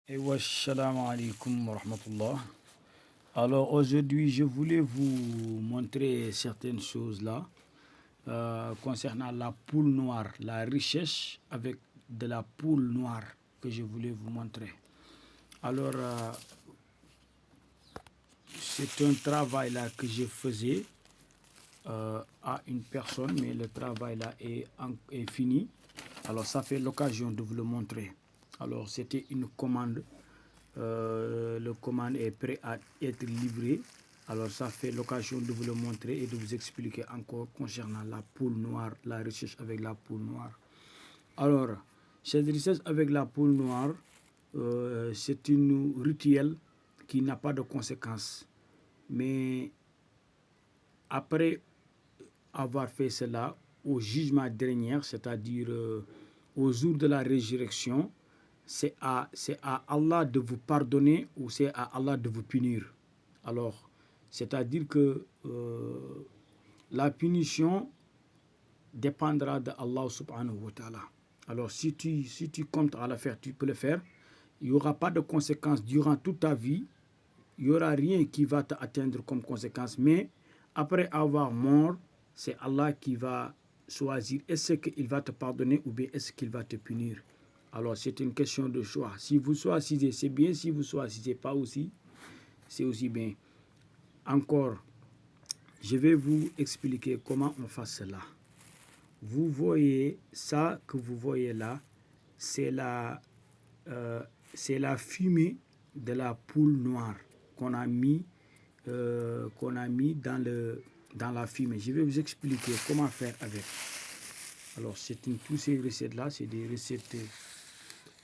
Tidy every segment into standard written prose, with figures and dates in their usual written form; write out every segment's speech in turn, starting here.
Salam alaikum wa rahmatullah. Alors aujourd'hui, je voulais vous montrer certaines choses là concernant la poule noire, la recherche avec de la poule noire que je voulais vous montrer. Alors, c'est un travail là que je faisais à une personne, mais le travail là est fini. Alors, ça fait l'occasion de vous le montrer. Alors, c'était une commande. Le commande est prêt à être livré. Alors, ça fait l'occasion de vous le montrer et de vous expliquer encore concernant la poule noire, la recherche avec la poule noire. Alors, cette recherche avec la poule noire, c'est une rituel qui n'a pas de conséquences. Mais après avoir fait cela, au jugement dernier, c'est-à-dire au jour de la résurrection, c'est à Allah de vous pardonner ou c'est à Allah de vous punir. Alors, c'est-à-dire que la punition dépendra de Allah subhanahu wa ta'ala. Alors, si tu comptes à le faire, tu peux le faire. Il n'y aura pas de conséquences durant toute ta vie. Il n'y aura rien qui va t'atteindre comme conséquence. Mais après avoir mort, c'est Allah qui va choisir est-ce qu'il va te pardonner ou bien est-ce qu'il va te punir. Alors, c'est une question de choix. Si vous choisissez, c'est bien. Si vous ne choisissez pas aussi, c'est aussi bien. Encore, je vais vous expliquer comment on fait cela. Vous voyez ça que vous voyez là, c'est la fumée de la poule noire qu'on a mis dans la fumée. Je vais vous expliquer comment faire avec. Alors, toutes ces recettes-là, c'est des recettes.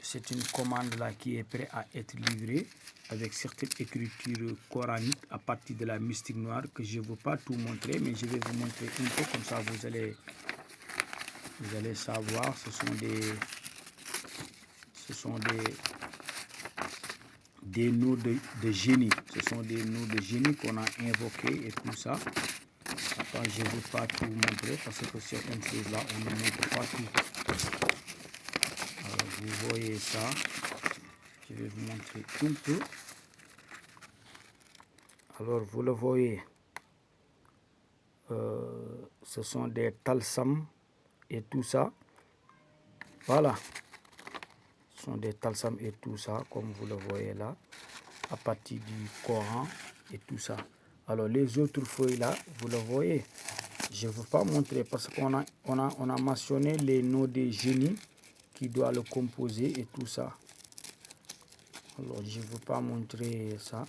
C'est une commande là qui est prête à être livrée avec certaines écritures coraniques à partir de la mystique noire que je ne veux pas tout montrer, mais je vais vous montrer un peu comme ça vous allez savoir. Ce sont des noms de génie. Ce sont des noms de génie qu'on a invoqués et tout ça. Attends, je ne veux pas tout montrer parce que certaines choses là, on ne montre pas tout. Alors, vous voyez ça. Je vais vous montrer un peu. Alors, vous le voyez. Ce sont des talsams et tout ça. Voilà. Ce sont des talsams et tout ça, comme vous le voyez là, à partir du Coran et tout ça. Alors, les autres feuilles là, vous le voyez. Je ne veux pas montrer parce qu'on a mentionné les noms des génies qui doivent le composer et tout ça. Alors, je ne veux pas montrer ça.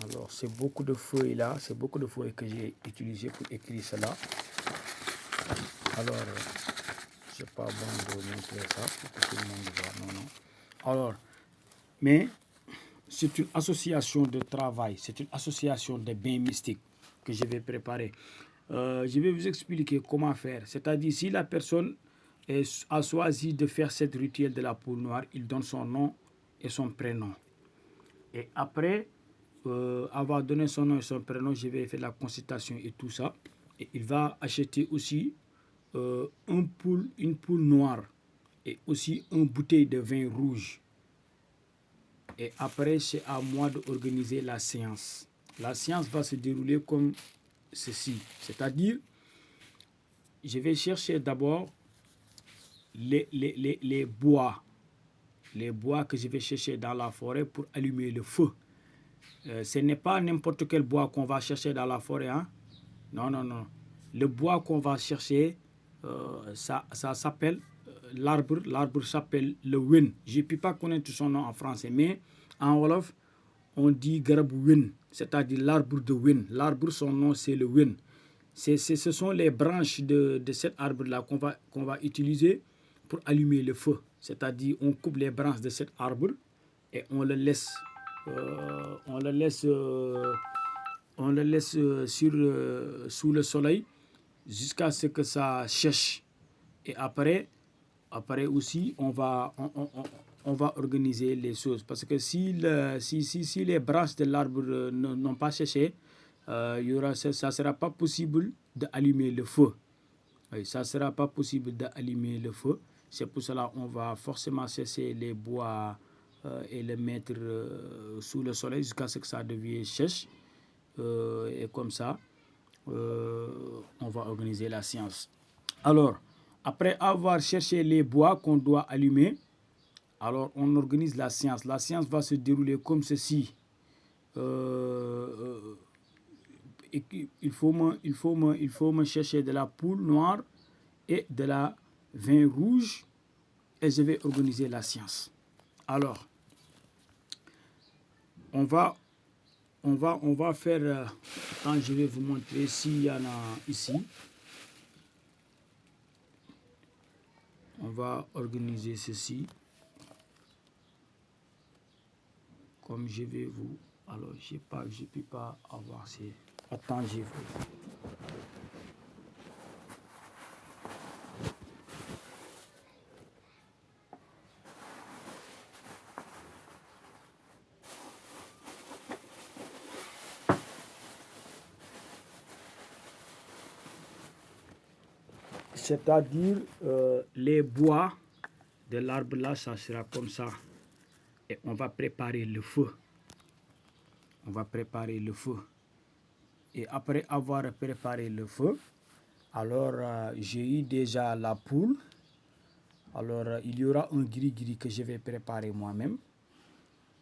Alors, c'est beaucoup de feuilles là, c'est beaucoup de feuilles que j'ai utilisées pour écrire cela. Alors, c'est pas bon de montrer ça pour que tout le monde voit. Non. Alors, mais c'est une association de travail, c'est une association de bains mystiques que je vais préparer. Je vais vous expliquer comment faire. C'est-à-dire, si la personne a choisi de faire cette rituel de la poule noire, il donne son nom et son prénom. Et après avoir donné son nom et son prénom, je vais faire la consultation et tout ça. Et il va acheter aussi une poule noire et aussi une bouteille de vin rouge. Et après, c'est à moi d'organiser la séance. La séance va se dérouler comme ceci. C'est-à-dire, je vais chercher d'abord les bois. Les bois que je vais chercher dans la forêt pour allumer le feu. Ce n'est pas n'importe quel bois qu'on va chercher dans la forêt. Hein? Non. Le bois qu'on va chercher, ça s'appelle l'arbre. L'arbre s'appelle le win. Je ne peux pas connaître son nom en français, mais en wolof, on dit garabu win, c'est-à-dire l'arbre de win. L'arbre, son nom, c'est le win. Ce sont les branches de cet arbre-là qu'on va utiliser pour allumer le feu. C'est-à-dire, on coupe les branches de cet arbre et on le laisse sous le soleil jusqu'à ce que ça sèche. Et après aussi, on va organiser les choses. Parce que si les branches de l'arbre n'ont pas séché, ça ne sera pas possible d'allumer le feu. Oui, ça ne sera pas possible d'allumer le feu. C'est pour cela qu'on va forcément cesser les bois et les mettre sous le soleil jusqu'à ce que ça devienne sèche. Et comme ça, on va organiser la séance. Alors, après avoir cherché les bois qu'on doit allumer, alors on organise la séance. La séance va se dérouler comme ceci. Il faut me chercher de la poule noire et de la vin rouge et je vais organiser la séance. Alors, on va faire, quand je vais vous montrer s'il y en a ici. On va organiser ceci. Comme je vais vous... Alors, je ne peux pas avoir ces... Attends, je vais... C'est-à-dire, les bois de l'arbre là, ça sera comme ça. Et on va préparer le feu. On va préparer le feu. Et après avoir préparé le feu, alors j'ai eu déjà la poule. Alors il y aura un gris-gris que je vais préparer moi-même.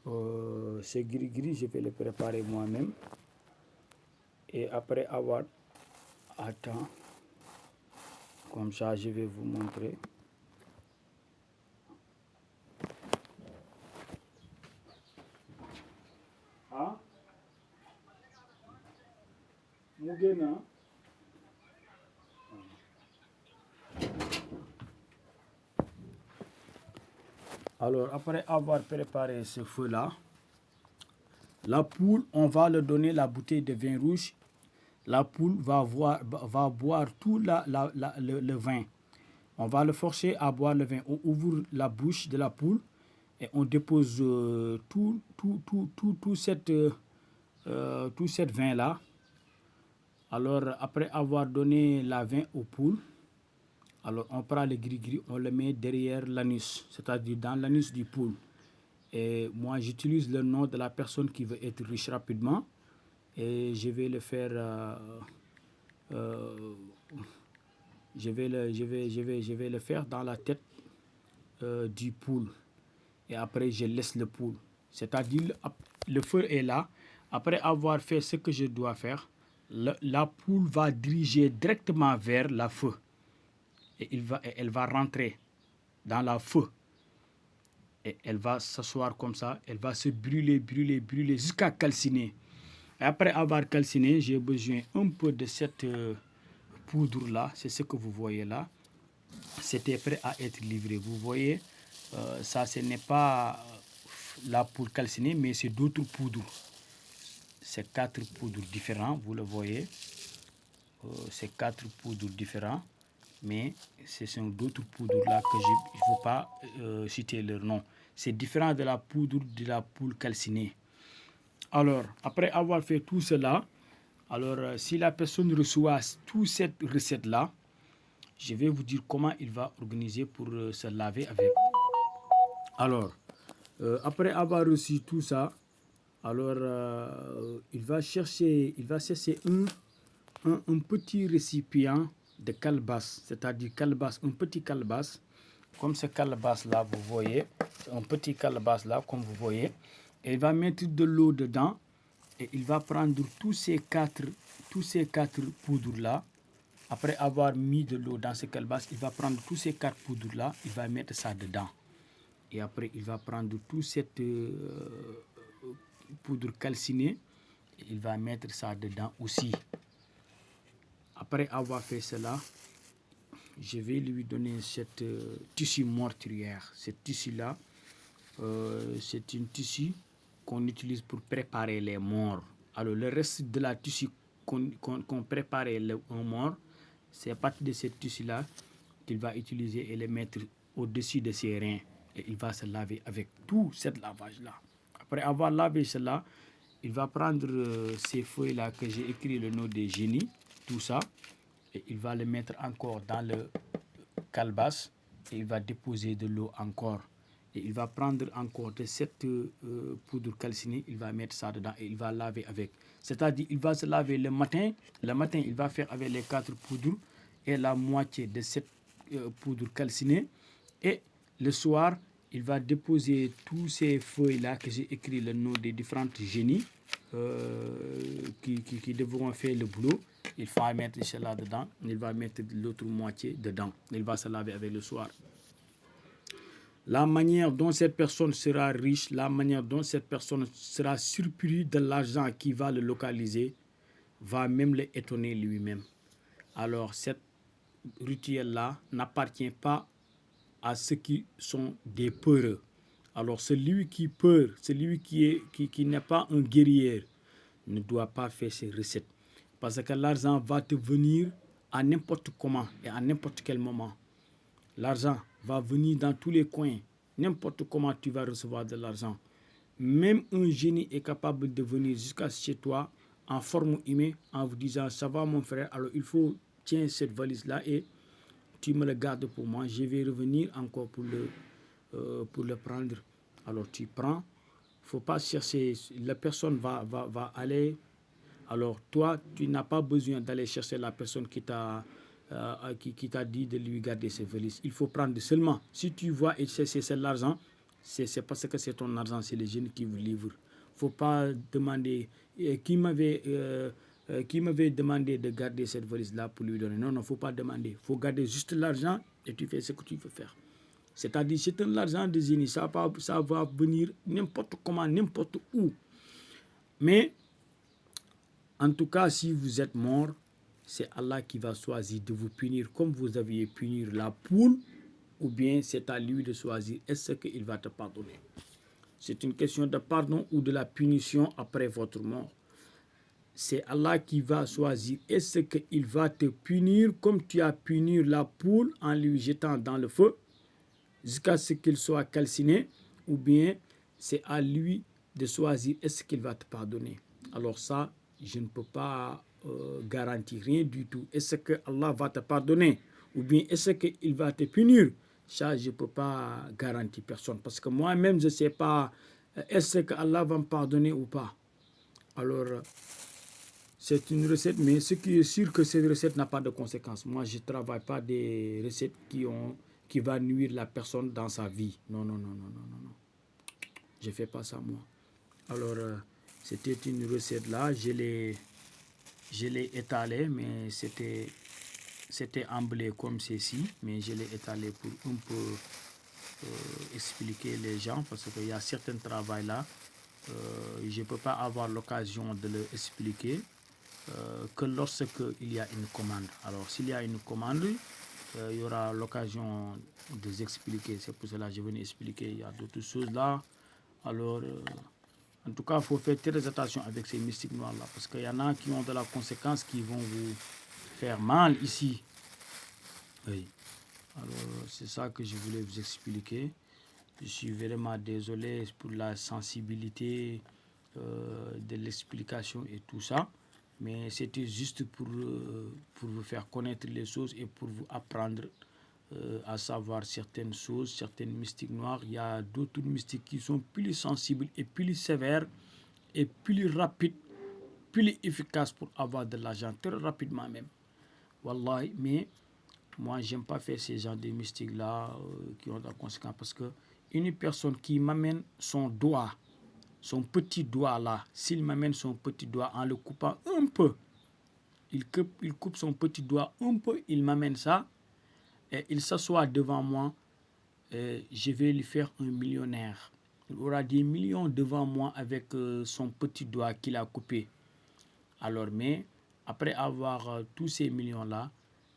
Ce gris-gris, je vais le préparer moi-même. Et après avoir... Attends. Comme ça, je vais vous montrer. Ah? Mugena? Alors, après avoir préparé ce feu-là, la poule, on va lui donner la bouteille de vin rouge. La poule va boire tout le vin. On va le forcer à boire le vin. On ouvre la bouche de la poule et on dépose tout cette vin-là. Alors, après avoir donné la vin aux poules, alors on prend le gris-gris, on le met derrière l'anus, c'est-à-dire dans l'anus du poule. Et moi, j'utilise le nom de la personne qui veut être riche rapidement. Et je vais le faire... je vais le faire dans la tête du poule. Et après, je laisse le poule. C'est-à-dire, le feu est là. Après avoir fait ce que je dois faire, la poule va diriger directement vers la feu. Et elle va rentrer dans la feu. Et elle va s'asseoir comme ça. Elle va se brûler jusqu'à calciner. Et après avoir calciné, j'ai besoin un peu de cette poudre-là. C'est ce que vous voyez là. C'était prêt à être livré. Vous voyez, ça ce n'est pas la poudre calcinée, mais c'est d'autres poudres. C'est 4 poudres différents, vous le voyez. C'est 4 poudres différents. Mais ce sont d'autres poudres là que je ne veux pas citer leur nom. C'est différent de la poudre de la poule calcinée. Alors, après avoir fait tout cela, alors si la personne reçoit toute cette recette-là, je vais vous dire comment il va organiser pour se laver avec. Alors, après avoir reçu tout ça, alors il va chercher un petit récipient de calebasse, c'est-à-dire calebasse, un petit calebasse, comme ce calebasse-là, vous voyez, un petit calebasse-là, comme vous voyez, et il va mettre de l'eau dedans, et il va prendre tous ces quatre poudres-là. Après avoir mis de l'eau dans ce calebasse, il va prendre tous ces 4 poudres-là, il va mettre ça dedans. Et après, il va prendre toute cette poudre calcinée, et il va mettre ça dedans aussi. Après avoir fait cela, je vais lui donner cette tissu meurtrière. Cette tissu-là, c'est une tissu qu'on utilise pour préparer les morts. Alors, le reste de la tissu qu'on préparait un mort, c'est à partir de cette tissu-là qu'il va utiliser et le mettre au-dessus de ses reins. Et il va se laver avec tout ce lavage-là. Après avoir lavé cela, il va prendre ces feuilles-là que j'ai écrit le nom des génies, tout ça, et il va le mettre encore dans le calebasse. et il va déposer de l'eau encore. Et il va prendre encore de cette poudre calcinée, il va mettre ça dedans et il va laver avec. C'est-à-dire il va se laver le matin. Le matin, il va faire avec les 4 poudres et la moitié de cette poudre calcinée. Et le soir, il va déposer tous ces feuilles-là que j'ai écrit le nom des différentes génies qui devront faire le boulot. Il va mettre cela dedans, il va mettre l'autre moitié dedans. Il va se laver avec le soir. La manière dont cette personne sera riche, la manière dont cette personne sera surpris de l'argent qui va le localiser, va même l'étonner lui-même. Alors, cette rituel-là n'appartient pas à ceux qui sont des peureux. Alors, celui qui peur, celui qui n'est pas un guerrier, ne doit pas faire ces recettes. Parce que l'argent va te venir à n'importe comment et à n'importe quel moment. L'argent va venir dans tous les coins. N'importe comment tu vas recevoir de l'argent. Même un génie est capable de venir jusqu'à chez toi en forme humaine en vous disant « ça va mon frère, alors il faut tiens cette valise-là et tu me le gardes pour moi, je vais revenir encore pour le prendre. » Alors tu prends, il ne faut pas chercher, la personne va aller. Alors toi, tu n'as pas besoin d'aller chercher la personne qui t'a dit de lui garder ses valises. Il faut prendre seulement. Si tu vois et c'est l'argent, c'est parce que c'est ton argent, c'est les jeunes qui vous livrent. Il ne faut pas demander qui m'avait demandé de garder cette valise-là pour lui donner. Non, il ne faut pas demander. Il faut garder juste l'argent et tu fais ce que tu veux faire. C'est-à-dire, c'est un argent de génie. Ça va venir n'importe comment, n'importe où. Mais, en tout cas, si vous êtes mort, c'est Allah qui va choisir de vous punir comme vous aviez puni la poule, ou bien c'est à lui de choisir est-ce qu'il va te pardonner. C'est une question de pardon ou de la punition après votre mort. C'est Allah qui va choisir est-ce qu'il va te punir comme tu as puni la poule en lui jetant dans le feu jusqu'à ce qu'il soit calciné, ou bien c'est à lui de choisir est-ce qu'il va te pardonner. Alors ça, je ne peux pas garantir rien du tout. Est-ce que Allah va te pardonner ou bien est-ce qu'il va te punir? Ça, je ne peux pas garantir personne. Parce que moi-même, je ne sais pas est-ce que Allah va me pardonner ou pas. Alors, c'est une recette, mais ce qui est sûr que cette recette n'a pas de conséquences. Moi, je ne travaille pas des recettes qui va nuire la personne dans sa vie. Non, non, non, non, non, non, non. Je ne fais pas ça, moi. Alors, c'était une recette là, je l'ai étalée, mais c'était emballé comme ceci, mais je l'ai étalé pour un peu expliquer les gens, parce qu'il y a certains travail là, je ne peux pas avoir l'occasion de le expliquer que lorsqu'il y a une commande. Alors, s'il y a une commande, il y aura l'occasion de les expliquer. C'est pour cela que je venais expliquer. Il y a d'autres choses là. Alors, en tout cas, il faut faire très attention avec ces mystiques noirs-là, parce qu'il y en a qui ont de la conséquence qui vont vous faire mal ici. Oui. Alors, c'est ça que je voulais vous expliquer. Je suis vraiment désolé pour la sensibilité de l'explication et tout ça. Mais c'était juste pour vous faire connaître les choses et pour vous apprendre à savoir certaines choses, certaines mystiques noires. Il y a d'autres mystiques qui sont plus sensibles et plus sévères et plus rapides, plus efficaces pour avoir de l'argent, très rapidement même. Wallahi, mais moi, j'aime pas faire ces genres de mystiques-là qui ont des conséquences parce que une personne qui m'amène son doigt, son petit doigt là, s'il m'amène son petit doigt en le coupant un peu, il coupe son petit doigt un peu, il m'amène ça, et il s'assoit devant moi, et je vais lui faire un millionnaire. Il aura des millions devant moi avec son petit doigt qu'il a coupé. Alors, mais après avoir tous ces millions-là,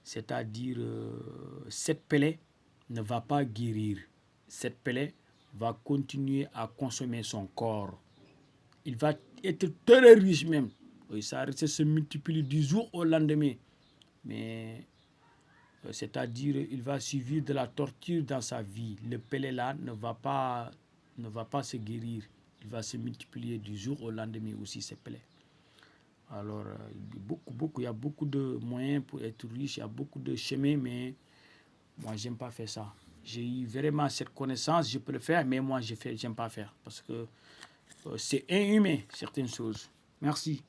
c'est-à-dire cette plaie ne va pas guérir. Cette plaie va continuer à consommer son corps. Il va être très riche même. Oui, ça risque se multiplier du jour au lendemain. Mais c'est-à-dire il va subir de la torture dans sa vie. Le plaie-là ne va pas se guérir. Il va se multiplier du jour au lendemain aussi, ces plaies. Alors, il y a beaucoup de moyens pour être riche, il y a beaucoup de chemins, mais moi, j'aime pas faire ça. j'ai eu vraiment cette connaissance, je peux le faire, mais moi, j'aime pas faire parce que c'est inhumain, certaines choses. Merci.